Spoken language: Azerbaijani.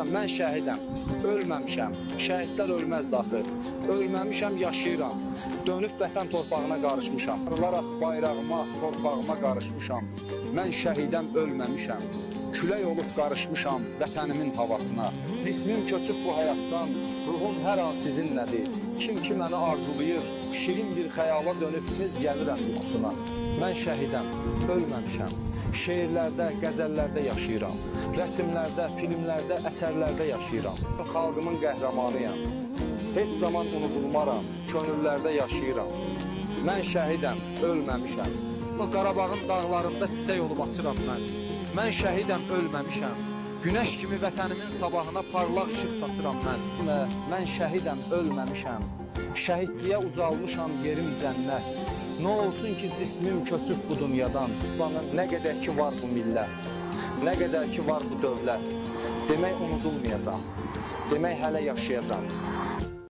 Mən şəhidəm, ölməmişəm. Şəhidlər ölməz daxı. Ölməmişəm, yaşayıram. Dönüb vətən torpağına qarışmışam. Arılaraq bayrağıma, torpağıma qarışmışam. Mən şəhidəm, ölməmişəm. Külək olub qarışmışam vətənimin havasına. Cismim köçüb bu həyatdan, ruhum hər an sizinlədir. Kim ki məni arzulayır, şirin bir xəyala dönüb tez gəlirəm yuxusuna. Mən şəhidəm, ölməmişəm. Şeirlərdə, qəzəllərdə yaşayıram. Rəsimlərdə, filmlərdə, əsərlərdə yaşayıram. Xalqımın qəhrəmanıyam. Heç zaman unudulmaram, könüllərdə yaşayıram. Mən şəhidəm, ölməmişəm. Qarabağın dağlarında çiçək olub açıram mən. Mən şəhidəm, ölməmişəm. Günəş kimi vətənimin sabahına parlaq işıq saçıram mən. Mən şəhidəm, ölməmişəm. Şəhidliyə ucalmışam, yerim cənnət. Nə olsun ki, cismim köçüb bu dünyadan. Nə qədər ki var bu millət, nə qədər ki var bu dövlət. Demək unudulmayacam, demək hələ yaşayacam.